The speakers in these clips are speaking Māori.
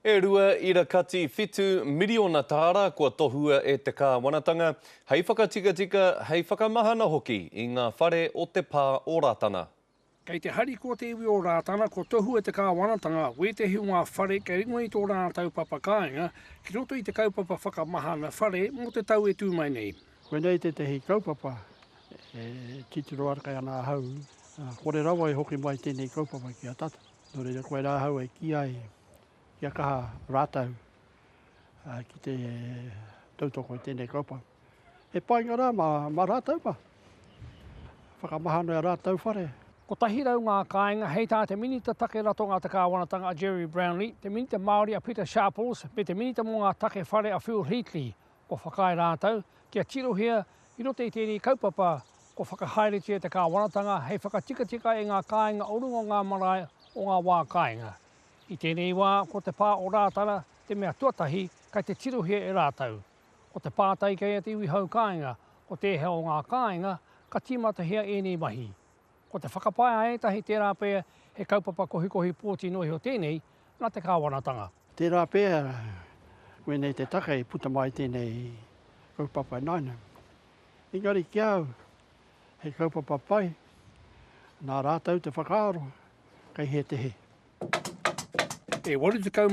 E rua ira kati whitu miliona tāra kua tohua e te kāwanatanga, hei whakatika, hei whakamahana hoki i ngā whare o te pā o rātana. Kei te hari ko te iwi o rātana, ko tohu e te kāwanatanga, we te hi ngā whare kei ringo i tō rātau papakainga, ki roto i te kaupapa whakamahana whare mo te tau e tūmai nei. Koe nei te hi kaupapa, titiro arkai ana hau, kore rawa e hoki mai tēnei kaupapa ki a tata. Nō reira koe rā hau e ki ai, kia kaha rātau, ki te tautoko i tēnei kaupapa. He painga rā, ma rātau pa. Whakamahana e rātau whare. Ko tahi rau ngā kāinga, hei tā te minita take rato ngā te kāwanatanga a Jerry Brownlee, te minita Māori a Peter Sharples, me te minita mō ngā take whare a Phil Heatley, ko whakai rātau, kia tirohia i rote i tēnei kaupapa, ko whakahaereti e te kāwanatanga, hei whakatika e ngā kāinga o rungo ngā marae o ngā wā kāinga. I tēnei wā, ko te pā o rātana, te mea tuatahi, kai te tirohia e rātau. Ko te pātai kei te iwi hau kāinga, ko te heo ngā kāinga, ka tīmatahia e nei mahi. Ko te whakapaia e tahi tērā pēr he kaupapa kohi pōti nohi o tēnei, nā te kāwanatanga. Tērā pēr, koe nei te take i puta mai tēnei kaupapa naina. Engari ki au, he kaupapa pai, nā rātau te whakaaro, kei he te he. E 85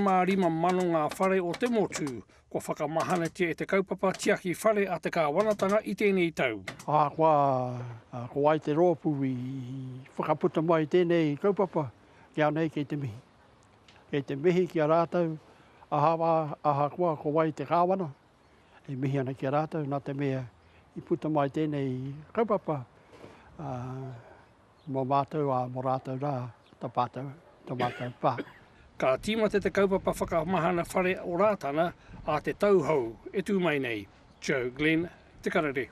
mano ngā whare o te motu, ko whakamahana e te kaupapa tiaki whare a te kāwanatanga i tēnei tau. Ko ai te rōpu i whakaputa mai tēnei kaupapa, kia nei kei te mihi. Kei te mihi ki a rātau, aha kua ko ai te kāwana, e mihi ana ki a rātau, nā te mea i puta mai tēnei kaupapa, mō mātou mō rātau rā, tā mātou pā. Ka tīmate te kaupapa whakamahana whare o rātana a te tauhou e tūmai nei. Joe Glenn, Te Karere.